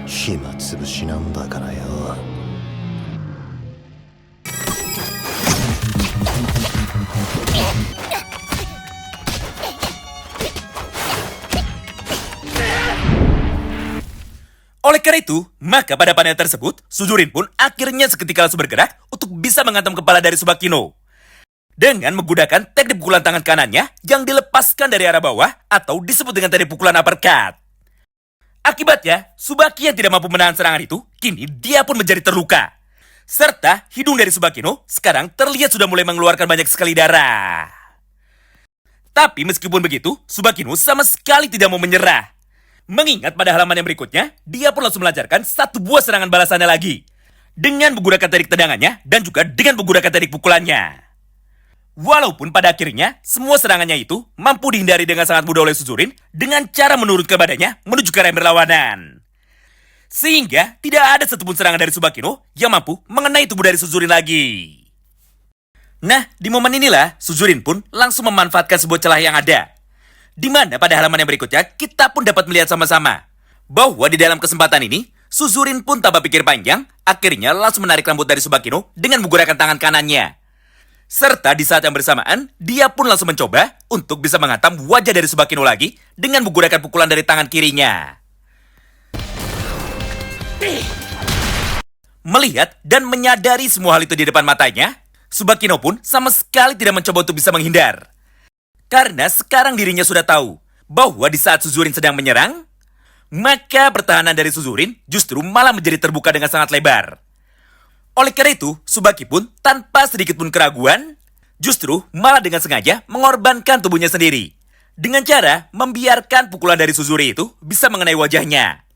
暇つぶしなんだからよ。Oleh karena itu, maka pada panel tersebut, Suzurin pun akhirnya seketika langsung bergerak untuk bisa menghantam kepala dari Tsubakino. Dengan menggunakan teknik pukulan tangan kanannya yang dilepaskan dari arah bawah atau disebut dengan teknik pukulan uppercut. Akibatnya, Tsubaki yang tidak mampu menahan serangan itu, kini dia pun menjadi terluka. Serta hidung dari Tsubakino sekarang terlihat sudah mulai mengeluarkan banyak sekali darah. Tapi meskipun begitu, Tsubakino sama sekali tidak mau menyerah. Mengingat pada halaman yang berikutnya, dia pun langsung melancarkan satu buah serangan balasannya lagi. Dengan menggunakan teknik tendangannya dan juga dengan menggunakan teknik pukulannya. Walaupun pada akhirnya, semua serangannya itu mampu dihindari dengan sangat mudah oleh Suzurin dengan cara menurunkan badannya menuju ke arah yang berlawanan. Sehingga tidak ada satupun serangan dari Tsubakino yang mampu mengenai tubuh dari Suzurin lagi. Nah, di momen inilah Suzurin pun langsung memanfaatkan sebuah celah yang ada. Di mana pada halaman yang berikutnya kita pun dapat melihat sama-sama bahwa di dalam kesempatan ini Suzurin pun tanpa pikir panjang akhirnya langsung menarik rambut dari Tsubakino dengan menggunakan tangan kanannya. Serta di saat yang bersamaan dia pun langsung mencoba untuk bisa menghantam wajah dari Tsubakino lagi dengan menggunakan pukulan dari tangan kirinya. Melihat dan menyadari semua hal itu di depan matanya, Tsubakino pun sama sekali tidak mencoba untuk bisa menghindar. Karena sekarang dirinya sudah tahu bahwa di saat Suzurin sedang menyerang, maka pertahanan dari Suzurin justru malah menjadi terbuka dengan sangat lebar. Oleh karena itu, Tsubaki pun tanpa sedikit pun keraguan, justru malah dengan sengaja mengorbankan tubuhnya sendiri. Dengan cara membiarkan pukulan dari Suzuri itu bisa mengenai wajahnya.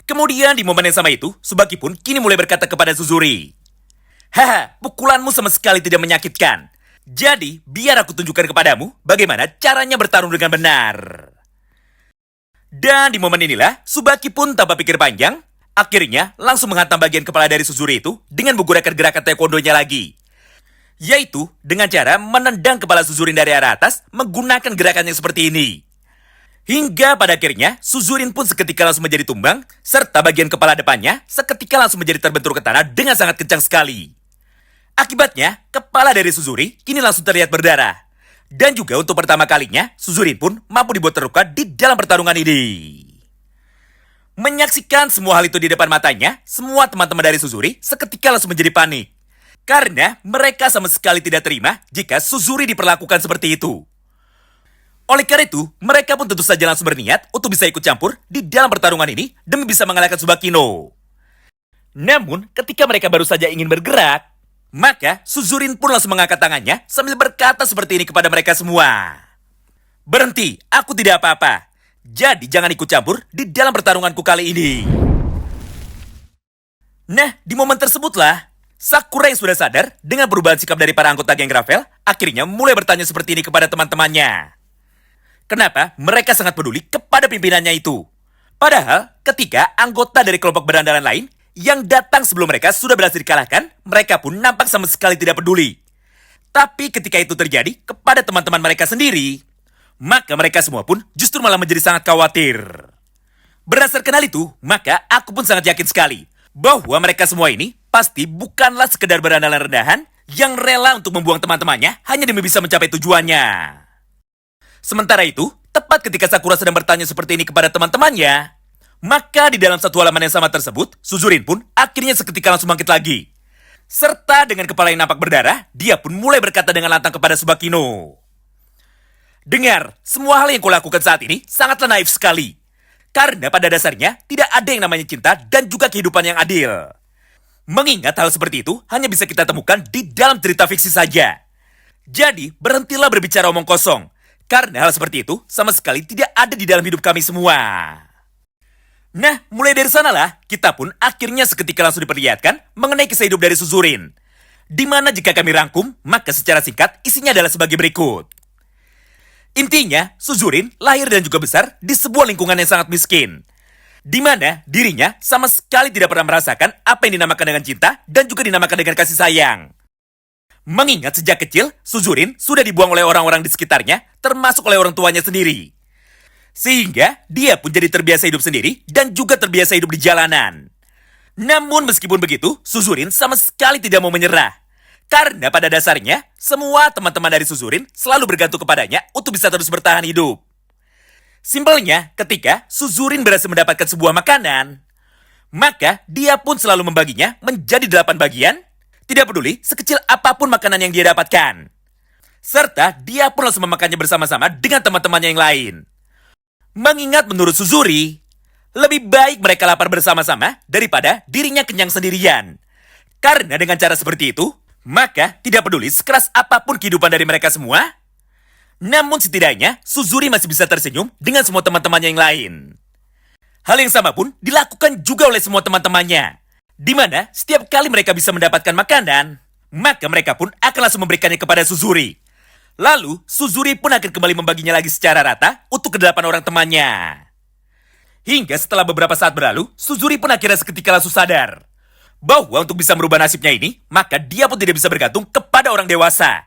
Kemudian di momen yang sama itu, Tsubaki pun kini mulai berkata kepada Suzuri, "Haha, pukulanmu sama sekali tidak menyakitkan. Jadi, biar aku tunjukkan kepadamu bagaimana caranya bertarung dengan benar." Dan di momen inilah, Tsubaki pun tanpa pikir panjang, akhirnya langsung menghantam bagian kepala dari Suzuri itu dengan menggunakan gerakan taekwondo-nya lagi. Yaitu dengan cara menendang kepala Suzurin dari arah atas menggunakan gerakan yang seperti ini. Hingga pada akhirnya, Suzurin pun seketika langsung menjadi tumbang, serta bagian kepala depannya seketika langsung menjadi terbentur ke tanah dengan sangat kencang sekali. Akibatnya, kepala dari Suzuri kini langsung terlihat berdarah. Dan juga untuk pertama kalinya, Suzurin pun mampu dibuat terluka di dalam pertarungan ini. Menyaksikan semua hal itu di depan matanya, semua teman-teman dari Suzuri seketika langsung menjadi panik. Karena mereka sama sekali tidak terima jika Suzuri diperlakukan seperti itu. Oleh karena itu, mereka pun tentu saja langsung berniat untuk bisa ikut campur di dalam pertarungan ini demi bisa mengalahkan Tsubakino. Namun, ketika mereka baru saja ingin bergerak, maka Suzurin pun langsung mengangkat tangannya sambil berkata seperti ini kepada mereka semua. "Berhenti, aku tidak apa-apa. Jadi jangan ikut campur di dalam pertarunganku kali ini." Nah, di momen tersebutlah, Sakura yang sudah sadar dengan perubahan sikap dari para anggota geng Ravel akhirnya mulai bertanya seperti ini kepada teman-temannya. Kenapa mereka sangat peduli kepada pimpinannya itu? Padahal ketika anggota dari kelompok berandalan lain yang datang sebelum mereka sudah berhasil dikalahkan, mereka pun nampak sama sekali tidak peduli. Tapi ketika itu terjadi kepada teman-teman mereka sendiri, maka mereka semua pun justru malah menjadi sangat khawatir. Berdasarkan hal itu, maka aku pun sangat yakin sekali bahwa mereka semua ini pasti bukanlah sekedar berandalan rendahan yang rela untuk membuang teman-temannya hanya demi bisa mencapai tujuannya. Sementara itu, tepat ketika Sakura sedang bertanya seperti ini kepada teman-temannya, maka di dalam satu halaman yang sama tersebut, Suzurin pun akhirnya seketika langsung bangkit lagi. Serta dengan kepala yang nampak berdarah, dia pun mulai berkata dengan lantang kepada Tsubakino, "Dengar, semua hal yang kau lakukan saat ini sangatlah naif sekali. Karena pada dasarnya tidak ada yang namanya cinta dan juga kehidupan yang adil. Mengingat hal seperti itu hanya bisa kita temukan di dalam cerita fiksi saja. Jadi berhentilah berbicara omong kosong, karena hal seperti itu sama sekali tidak ada di dalam hidup kami semua." Nah, mulai dari sanalah, kita pun akhirnya seketika langsung diperlihatkan mengenai kisah hidup dari Suzurin. Di mana jika kami rangkum, maka secara singkat isinya adalah sebagai berikut. Intinya, Suzurin lahir dan juga besar di sebuah lingkungan yang sangat miskin. Di mana dirinya sama sekali tidak pernah merasakan apa yang dinamakan dengan cinta dan juga dinamakan dengan kasih sayang. Mengingat sejak kecil, Suzurin sudah dibuang oleh orang-orang di sekitarnya, termasuk oleh orang tuanya sendiri. Sehingga dia pun jadi terbiasa hidup sendiri dan juga terbiasa hidup di jalanan. Namun meskipun begitu, Suzurin sama sekali tidak mau menyerah. Karena pada dasarnya, semua teman-teman dari Suzurin selalu bergantung kepadanya untuk bisa terus bertahan hidup. Simpelnya, ketika Suzurin berhasil mendapatkan sebuah makanan, maka dia pun selalu membaginya menjadi 8 bagian, tidak peduli sekecil apapun makanan yang dia dapatkan. Serta dia pun langsung memakannya bersama-sama dengan teman-temannya yang lain. Mengingat menurut Suzuri, lebih baik mereka lapar bersama-sama daripada dirinya kenyang sendirian. Karena dengan cara seperti itu, maka tidak peduli sekeras apapun kehidupan dari mereka semua, namun setidaknya Suzuri masih bisa tersenyum dengan semua teman-temannya yang lain. Hal yang sama pun dilakukan juga oleh semua teman-temannya, di mana setiap kali mereka bisa mendapatkan makanan, maka mereka pun akan langsung memberikannya kepada Suzuri. Lalu, Suzuri pun akan kembali membaginya lagi secara rata untuk ke-8 orang temannya. Hingga setelah beberapa saat berlalu, Suzuri pun akhirnya seketika langsung sadar bahwa untuk bisa merubah nasibnya ini, maka dia pun tidak bisa bergantung kepada orang dewasa.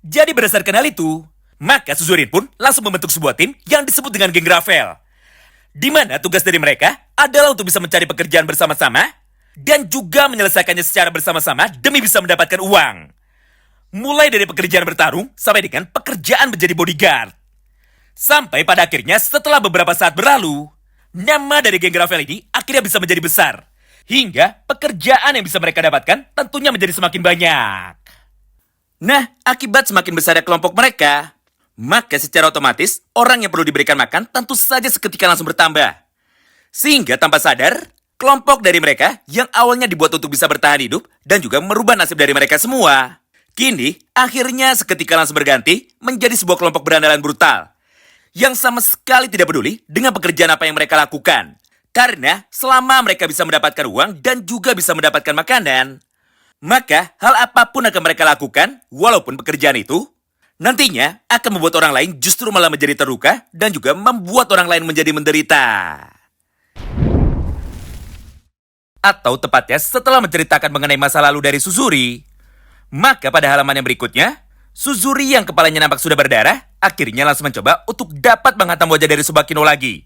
Jadi berdasarkan hal itu, maka Suzurin pun langsung membentuk sebuah tim yang disebut dengan geng Gravel. Di mana tugas dari mereka adalah untuk bisa mencari pekerjaan bersama-sama dan juga menyelesaikannya secara bersama-sama demi bisa mendapatkan uang. Mulai dari pekerjaan bertarung sampai dengan pekerjaan menjadi bodyguard. Sampai pada akhirnya setelah beberapa saat berlalu, nama dari geng Gravel ini akhirnya bisa menjadi besar. Hingga pekerjaan yang bisa mereka dapatkan tentunya menjadi semakin banyak. Nah, akibat semakin besarnya kelompok mereka, maka secara otomatis orang yang perlu diberikan makan tentu saja seketika langsung bertambah. Sehingga tanpa sadar, kelompok dari mereka yang awalnya dibuat untuk bisa bertahan hidup dan juga merubah nasib dari mereka semua, kini akhirnya seketika langsung berganti menjadi sebuah kelompok berandalan brutal yang sama sekali tidak peduli dengan pekerjaan apa yang mereka lakukan. Karena selama mereka bisa mendapatkan uang dan juga bisa mendapatkan makanan, maka hal apapun akan mereka lakukan walaupun pekerjaan itu nantinya akan membuat orang lain justru malah menjadi terluka dan juga membuat orang lain menjadi menderita. Atau tepatnya setelah menceritakan mengenai masa lalu dari Suzuri, maka pada halaman yang berikutnya, Suzuri yang kepalanya nampak sudah berdarah, akhirnya langsung mencoba untuk dapat menghantam wajah dari Tsubakino lagi.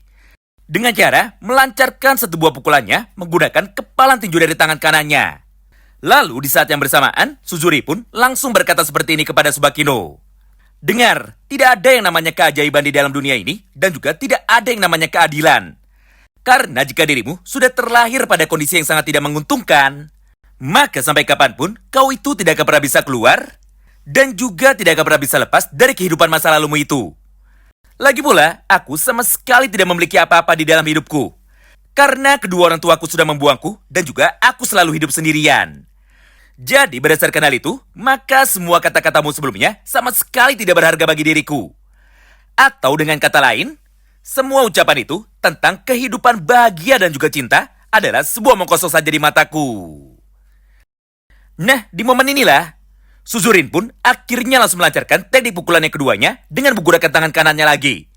Dengan cara melancarkan satu buah pukulannya menggunakan kepalan tinju dari tangan kanannya. Lalu di saat yang bersamaan, Suzuri pun langsung berkata seperti ini kepada Tsubakino. Dengar, tidak ada yang namanya keajaiban di dalam dunia ini dan juga tidak ada yang namanya keadilan. Karena jika dirimu sudah terlahir pada kondisi yang sangat tidak menguntungkan, maka sampai kapanpun kau itu tidak akan pernah bisa keluar dan juga tidak akan pernah bisa lepas dari kehidupan masa lalumu itu. Lagi pula, aku sama sekali tidak memiliki apa-apa di dalam hidupku. Karena kedua orang tuaku sudah membuangku dan juga aku selalu hidup sendirian. Jadi berdasarkan hal itu, maka semua kata-katamu sebelumnya sama sekali tidak berharga bagi diriku. Atau dengan kata lain, semua ucapan itu tentang kehidupan bahagia dan juga cinta adalah sebuah omong kosong saja di mataku. Nah, di momen inilah, Suzurin pun akhirnya langsung melancarkan teknik pukulan yang keduanya dengan menggunakan tangan kanannya lagi.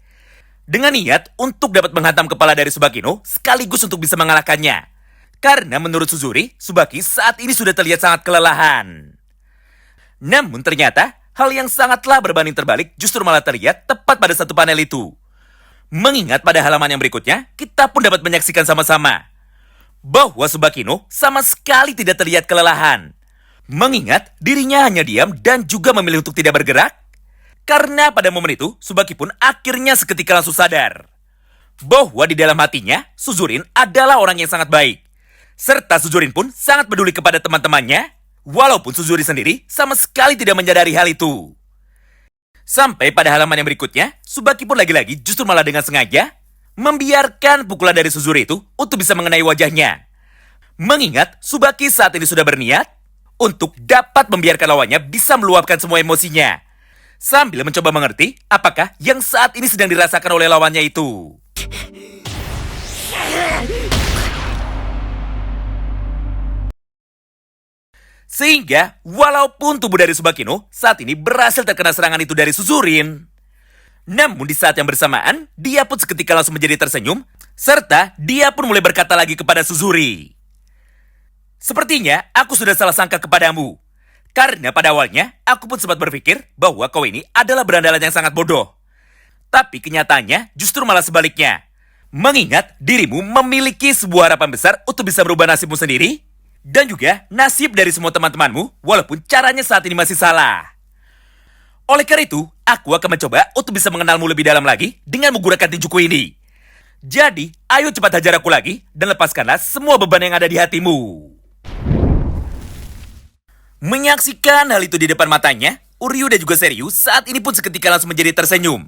Dengan niat untuk dapat menghantam kepala dari Tsubakino sekaligus untuk bisa mengalahkannya. Karena menurut Suzuri, Tsubaki saat ini sudah terlihat sangat kelelahan. Namun ternyata, hal yang sangatlah berbanding terbalik justru malah terlihat tepat pada satu panel itu. Mengingat pada halaman yang berikutnya, kita pun dapat menyaksikan sama-sama bahwa Tsubakino sama sekali tidak terlihat kelelahan. Mengingat dirinya hanya diam dan juga memilih untuk tidak bergerak. Karena pada momen itu, Tsubaki pun akhirnya seketika langsung sadar bahwa di dalam hatinya, Suzurin adalah orang yang sangat baik. Serta Suzurin pun sangat peduli kepada teman-temannya, walaupun Suzuri sendiri sama sekali tidak menyadari hal itu. Sampai pada halaman yang berikutnya, Tsubaki pun lagi-lagi justru malah dengan sengaja membiarkan pukulan dari Suzuri itu untuk bisa mengenai wajahnya. Mengingat Tsubaki saat ini sudah berniat untuk dapat membiarkan lawannya bisa meluapkan semua emosinya. Sambil mencoba mengerti apakah yang saat ini sedang dirasakan oleh lawannya itu. Sehingga walaupun tubuh dari Tsubakino saat ini berhasil terkena serangan itu dari Suzurin, namun di saat yang bersamaan, dia pun seketika langsung menjadi tersenyum, serta dia pun mulai berkata lagi kepada Suzuri. Sepertinya aku sudah salah sangka kepadamu. Karena pada awalnya, aku pun sempat berpikir bahwa kau ini adalah berandalan yang sangat bodoh. Tapi kenyataannya justru malah sebaliknya. Mengingat dirimu memiliki sebuah harapan besar untuk bisa merubah nasibmu sendiri, dan juga nasib dari semua teman-temanmu, walaupun caranya saat ini masih salah. Oleh karena itu, aku akan mencoba untuk bisa mengenalmu lebih dalam lagi dengan menggunakan tinjuku ini. Jadi, ayo cepat hajar aku lagi dan lepaskanlah semua beban yang ada di hatimu. Menyaksikan hal itu di depan matanya, Uryu dan juga Seryu saat ini pun seketika langsung menjadi tersenyum.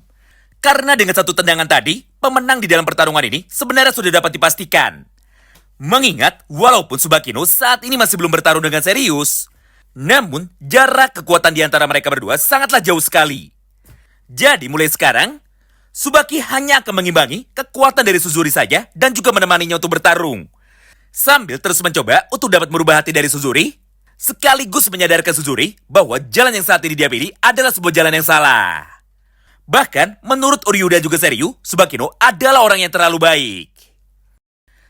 Karena dengan satu tendangan tadi, pemenang di dalam pertarungan ini sebenarnya sudah dapat dipastikan. Mengingat, walaupun Tsubakino saat ini masih belum bertarung dengan serius, namun jarak kekuatan di antara mereka berdua sangatlah jauh sekali. Jadi mulai sekarang, Tsubaki hanya akan mengimbangi kekuatan dari Suzuri saja dan juga menemaninya untuk bertarung. Sambil terus mencoba untuk dapat merubah hati dari Suzuri, sekaligus menyadarkan Suzuri bahwa jalan yang saat ini dia pilih adalah sebuah jalan yang salah. Bahkan, menurut Uryu dan juga Seryu, Tsubakino adalah orang yang terlalu baik.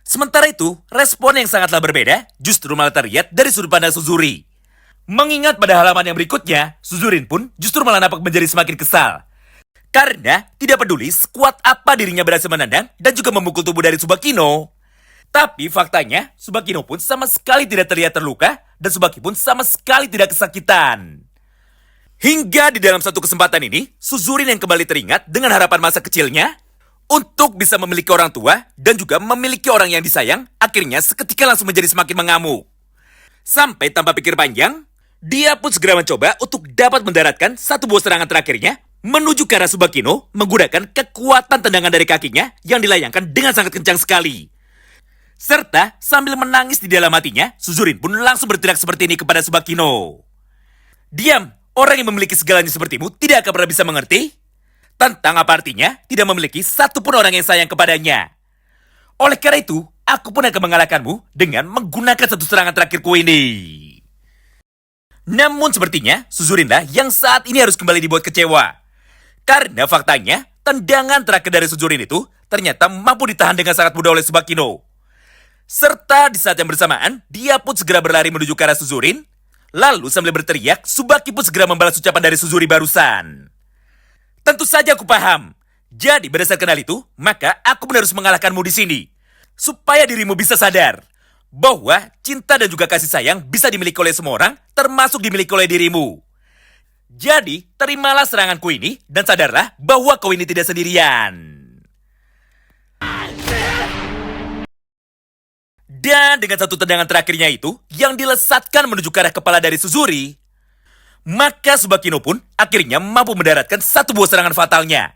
Sementara itu, respon yang sangatlah berbeda justru malah terlihat dari sudut pandang Suzuri. Mengingat pada halaman yang berikutnya, Suzurin pun justru malah nampak menjadi semakin kesal. Karena tidak peduli sekuat apa dirinya berhasil menendang dan juga memukul tubuh dari Tsubakino. Tapi faktanya, Tsubakino pun sama sekali tidak terlihat terluka dan Tsubaki pun sama sekali tidak kesakitan. Hingga di dalam satu kesempatan ini, Suzurin yang kembali teringat dengan harapan masa kecilnya untuk bisa memiliki orang tua dan juga memiliki orang yang disayang, akhirnya seketika langsung menjadi semakin mengamuk. Sampai tanpa pikir panjang, dia pun segera mencoba untuk dapat mendaratkan satu buah serangan terakhirnya menuju ke arah Tsubakino menggunakan kekuatan tendangan dari kakinya yang dilayangkan dengan sangat kencang sekali. Serta sambil menangis di dalam hatinya, Suzurin pun langsung berteriak seperti ini kepada Tsubakino. Diam! Orang yang memiliki segalanya sepertimu tidak akan pernah bisa mengerti tentang apa artinya tidak memiliki satupun orang yang sayang kepadanya. Oleh karena itu, aku pun akan mengalahkanmu dengan menggunakan satu serangan terakhirku ini. Namun sepertinya, Suzurinlah yang saat ini harus kembali dibuat kecewa. Karena faktanya, tendangan terakhir dari Suzurin itu ternyata mampu ditahan dengan sangat mudah oleh Tsubakino. Serta di saat yang bersamaan, dia pun segera berlari menuju ke arah Suzurin. Lalu sambil berteriak, Tsubaki pun segera membalas ucapan dari Suzuri barusan. Tentu saja aku paham. Jadi berdasarkan hal itu, maka aku pun harus mengalahkanmu di sini. Supaya dirimu bisa sadar bahwa cinta dan juga kasih sayang bisa dimiliki oleh semua orang, termasuk dimiliki oleh dirimu. Jadi, terimalah seranganku ini dan sadarlah bahwa kau ini tidak sendirian. Dan dengan satu tendangan terakhirnya itu, yang dilesatkan menuju ke arah kepala dari Suzuri, maka Tsubakino pun akhirnya mampu mendaratkan satu buah serangan fatalnya.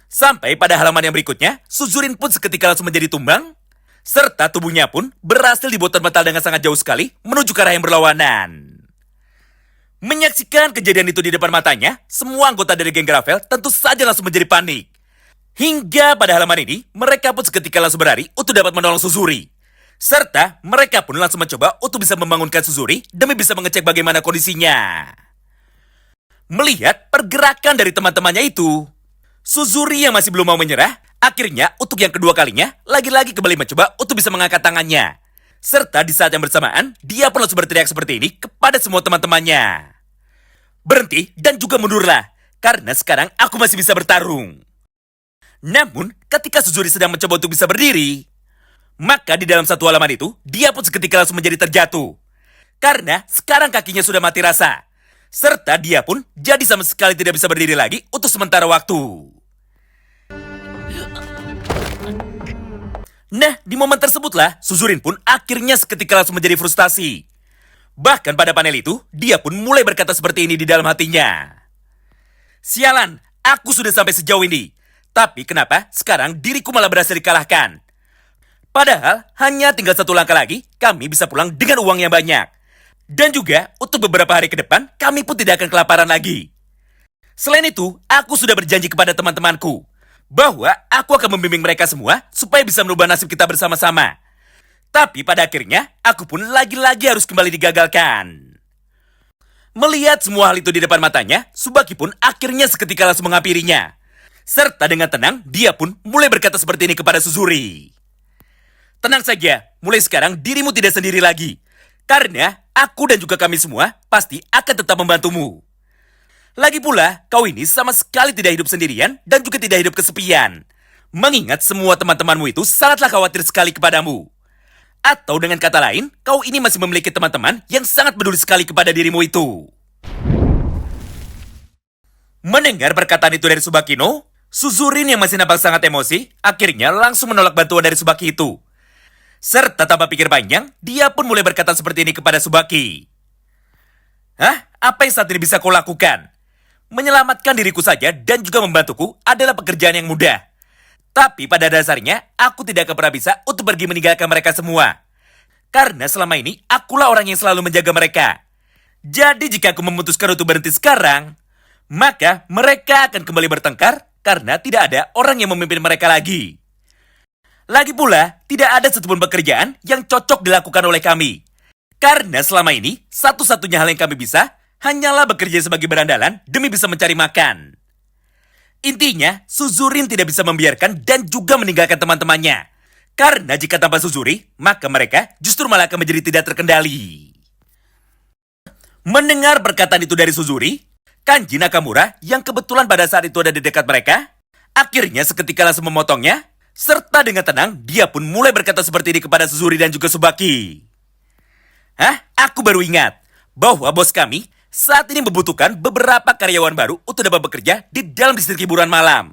Sampai pada halaman yang berikutnya, Suzurin pun seketika langsung menjadi tumbang, serta tubuhnya pun berhasil dibuat terpental dengan sangat jauh sekali menuju ke arah yang berlawanan. Menyaksikan kejadian itu di depan matanya, semua anggota dari geng Gravel tentu saja langsung menjadi panik. Hingga pada halaman ini, mereka pun seketika langsung berlari untuk dapat menolong Suzuri. Serta mereka pun langsung mencoba untuk bisa membangunkan Suzuri demi bisa mengecek bagaimana kondisinya. Melihat pergerakan dari teman-temannya itu, Suzuri yang masih belum mau menyerah, akhirnya untuk yang kedua kalinya, lagi-lagi kembali mencoba untuk bisa mengangkat tangannya. Serta di saat yang bersamaan, dia pun langsung berteriak seperti ini kepada semua teman-temannya. Berhenti dan juga mundurlah, karena sekarang aku masih bisa bertarung. Namun, ketika Suzuri sedang mencoba untuk bisa berdiri, maka di dalam satu halaman itu, dia pun seketika langsung menjadi terjatuh. Karena sekarang kakinya sudah mati rasa. Serta dia pun jadi sama sekali tidak bisa berdiri lagi untuk sementara waktu. Nah, di momen tersebutlah, Suzurin pun akhirnya seketika langsung menjadi frustasi. Bahkan pada panel itu, dia pun mulai berkata seperti ini di dalam hatinya. Sialan, aku sudah sampai sejauh ini. Tapi kenapa sekarang diriku malah berhasil dikalahkan? Padahal hanya tinggal satu langkah lagi, kami bisa pulang dengan uang yang banyak. Dan juga untuk beberapa hari ke depan, kami pun tidak akan kelaparan lagi. Selain itu, aku sudah berjanji kepada teman-temanku bahwa aku akan membimbing mereka semua supaya bisa merubah nasib kita bersama-sama. Tapi pada akhirnya, aku pun lagi-lagi harus kembali digagalkan. Melihat semua hal itu di depan matanya, Tsubaki pun akhirnya seketika langsung menghampirinya. Serta dengan tenang, dia pun mulai berkata seperti ini kepada Suzuri. Tenang saja, mulai sekarang dirimu tidak sendiri lagi. Karena aku dan juga kami semua pasti akan tetap membantumu. Lagi pula, kau ini sama sekali tidak hidup sendirian dan juga tidak hidup kesepian. Mengingat semua teman-temanmu itu sangatlah khawatir sekali kepadamu. Atau dengan kata lain, kau ini masih memiliki teman-teman yang sangat peduli sekali kepada dirimu itu. Mendengar perkataan itu dari Tsubakino, Suzurin yang masih nampak sangat emosi, akhirnya langsung menolak bantuan dari Tsubaki itu. Serta tanpa pikir panjang, dia pun mulai berkata seperti ini kepada Tsubaki. Hah? Apa yang saat ini bisa kau lakukan? Menyelamatkan diriku saja dan juga membantuku adalah pekerjaan yang mudah. Tapi pada dasarnya, aku tidak akan pernah bisa untuk pergi meninggalkan mereka semua. Karena selama ini, akulah orang yang selalu menjaga mereka. Jadi jika aku memutuskan untuk berhenti sekarang, maka mereka akan kembali bertengkar karena tidak ada orang yang memimpin mereka lagi. Lagi pula, tidak ada satupun pekerjaan yang cocok dilakukan oleh kami. Karena selama ini, satu-satunya hal yang kami bisa hanyalah bekerja sebagai berandalan demi bisa mencari makan. Intinya, Suzurin tidak bisa membiarkan dan juga meninggalkan teman-temannya. Karena jika tanpa Suzuri, maka mereka justru malah akan menjadi tidak terkendali. Mendengar perkataan itu dari Suzuri, Kanji Nakamura yang kebetulan pada saat itu ada di dekat mereka, akhirnya seketika langsung memotongnya, serta dengan tenang, dia pun mulai berkata seperti ini kepada Suzuri dan juga Tsubaki. Hah? Aku baru ingat bahwa bos kami saat ini membutuhkan beberapa karyawan baru untuk dapat bekerja di dalam distrik hiburan malam.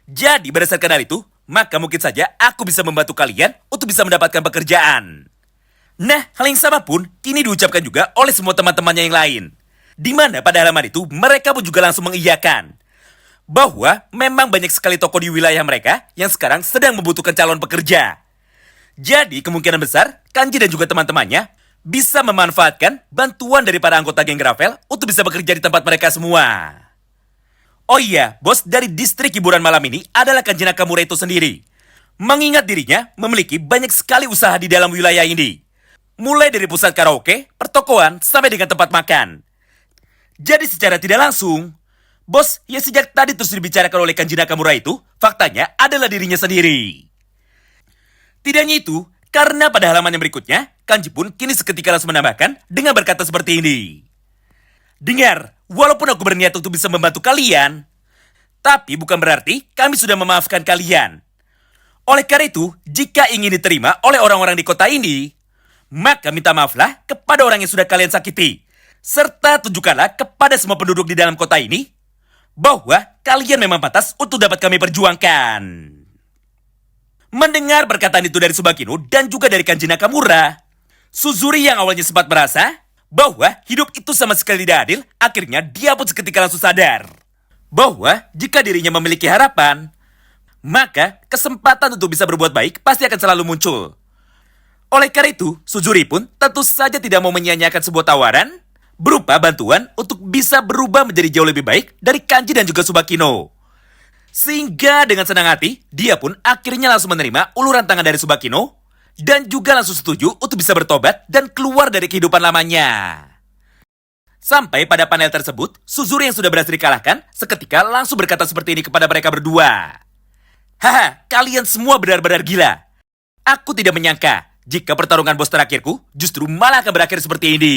Jadi berdasarkan hal itu, maka mungkin saja aku bisa membantu kalian untuk bisa mendapatkan pekerjaan. Nah, hal yang sama pun kini diucapkan juga oleh semua teman-temannya yang lain. Di mana pada halaman itu mereka pun juga langsung mengiyakan bahwa memang banyak sekali toko di wilayah mereka yang sekarang sedang membutuhkan calon pekerja. Jadi kemungkinan besar Kanji dan juga teman-temannya bisa memanfaatkan bantuan dari para anggota geng Gravel untuk bisa bekerja di tempat mereka semua. Oh iya, bos dari distrik hiburan malam ini adalah Kanji Nakamura itu sendiri. Mengingat dirinya memiliki banyak sekali usaha di dalam wilayah ini. Mulai dari pusat karaoke, pertokoan, sampai dengan tempat makan. Jadi secara tidak langsung, bos yang sejak tadi terus dibicarakan oleh Kanji Nakamura itu, faktanya adalah dirinya sendiri. Tidak hanya itu, karena pada halaman yang berikutnya, Kanji pun kini seketika langsung menambahkan dengan berkata seperti ini. Dengar, walaupun aku berniat untuk bisa membantu kalian, tapi bukan berarti kami sudah memaafkan kalian. Oleh karena itu, jika ingin diterima oleh orang-orang di kota ini, maka minta maaflah kepada orang yang sudah kalian sakiti. Serta tunjukkanlah kepada semua penduduk di dalam kota ini bahwa kalian memang pantas untuk dapat kami perjuangkan. Mendengar perkataan itu dari Tsubakino dan juga dari Kanji Nakamura, Suzuri yang awalnya sempat merasa bahwa hidup itu sama sekali tidak adil, akhirnya dia pun seketika langsung sadar bahwa jika dirinya memiliki harapan, maka kesempatan untuk bisa berbuat baik pasti akan selalu muncul. Oleh karena itu, Suzuri pun tentu saja tidak mau menyia-nyiakan sebuah tawaran berupa bantuan untuk bisa berubah menjadi jauh lebih baik dari Kanji dan juga Tsubakino. Sehingga dengan senang hati, dia pun akhirnya langsung menerima uluran tangan dari Tsubakino dan juga langsung setuju untuk bisa bertobat dan keluar dari kehidupan lamanya. Sampai pada panel tersebut, Suzuri yang sudah berhasil dikalahkan seketika langsung berkata seperti ini kepada mereka berdua. Haha, kalian semua benar-benar gila. Aku tidak menyangka jika pertarungan bos terakhirku justru malah akan berakhir seperti ini.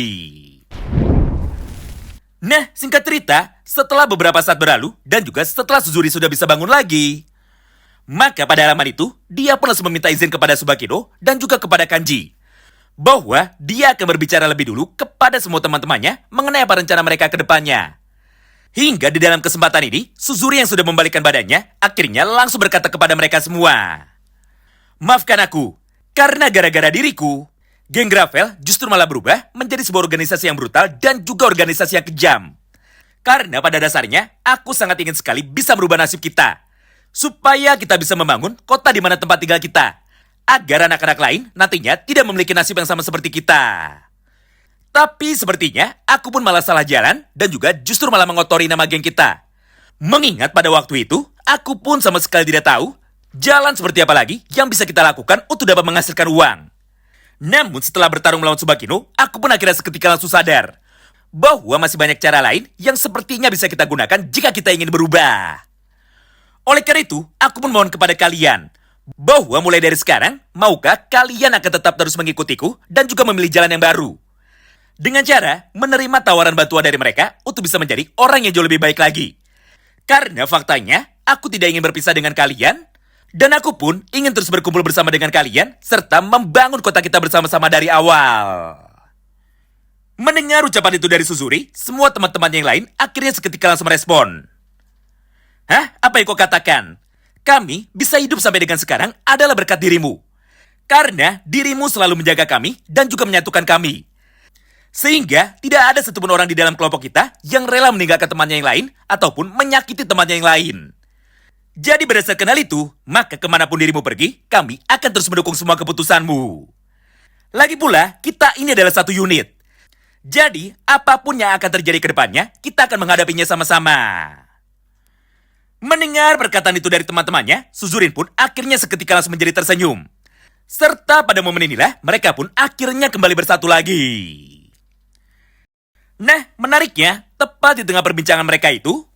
Nah, singkat cerita, setelah beberapa saat berlalu dan juga setelah Suzuri sudah bisa bangun lagi, maka pada halaman itu, dia pun langsung meminta izin kepada Tsubakino dan juga kepada Kanji bahwa dia akan berbicara lebih dulu kepada semua teman-temannya mengenai apa rencana mereka ke depannya. Hingga di dalam kesempatan ini, Suzuri yang sudah membalikkan badannya akhirnya langsung berkata kepada mereka semua. Maafkan aku, karena gara-gara diriku, geng Gravel justru malah berubah menjadi sebuah organisasi yang brutal dan juga organisasi yang kejam. Karena pada dasarnya, aku sangat ingin sekali bisa merubah nasib kita. Supaya kita bisa membangun kota di mana tempat tinggal kita. Agar anak-anak lain nantinya tidak memiliki nasib yang sama seperti kita. Tapi sepertinya, aku pun malah salah jalan dan juga justru malah mengotori nama geng kita. Mengingat pada waktu itu, aku pun sama sekali tidak tahu jalan seperti apa lagi yang bisa kita lakukan untuk dapat menghasilkan uang. Namun setelah bertarung melawan Tsubakino, aku pun akhirnya seketika langsung sadar bahwa masih banyak cara lain yang sepertinya bisa kita gunakan jika kita ingin berubah. Oleh karena itu, aku pun mohon kepada kalian bahwa mulai dari sekarang, maukah kalian akan tetap terus mengikutiku dan juga memilih jalan yang baru? dengan cara menerima tawaran bantuan dari mereka untuk bisa menjadi orang yang jauh lebih baik lagi. Karena faktanya, aku tidak ingin berpisah dengan kalian, dan aku pun ingin terus berkumpul bersama dengan kalian, serta membangun kota kita bersama-sama dari awal. Mendengar ucapan itu dari Suzuri, semua teman-teman yang lain akhirnya seketika langsung merespon. Hah? Apa yang kau katakan? Kami bisa hidup sampai dengan sekarang adalah berkat dirimu. Karena dirimu selalu menjaga kami dan juga menyatukan kami. Sehingga tidak ada satupun orang di dalam kelompok kita yang rela meninggalkan temannya yang lain ataupun menyakiti temannya yang lain. Jadi berdasarkan hal itu, maka kemanapun dirimu pergi, kami akan terus mendukung semua keputusanmu. Lagi pula, kita ini adalah satu unit. Jadi, apapun yang akan terjadi ke depannya, kita akan menghadapinya sama-sama. Mendengar perkataan itu dari teman-temannya, Suzurin pun akhirnya seketika langsung menjadi tersenyum. Serta pada momen inilah, mereka pun akhirnya kembali bersatu lagi. Nah, menariknya, tepat di tengah perbincangan mereka itu,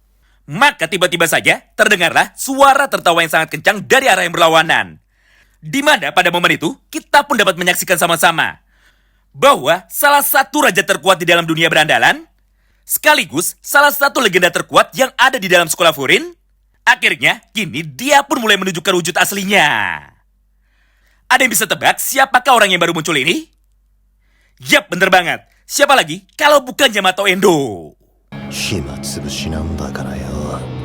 maka tiba-tiba saja terdengarlah suara tertawa yang sangat kencang dari arah yang berlawanan. Di mana pada momen itu, kita pun dapat menyaksikan sama-sama bahwa salah satu raja terkuat di dalam dunia berandalan, sekaligus salah satu legenda terkuat yang ada di dalam sekolah Furin, akhirnya kini dia pun mulai menunjukkan wujud aslinya. Ada yang bisa tebak siapakah orang yang baru muncul ini? Yap, bener banget. Siapa lagi kalau bukan Yamato Endo? 暇つぶしなんだからよ。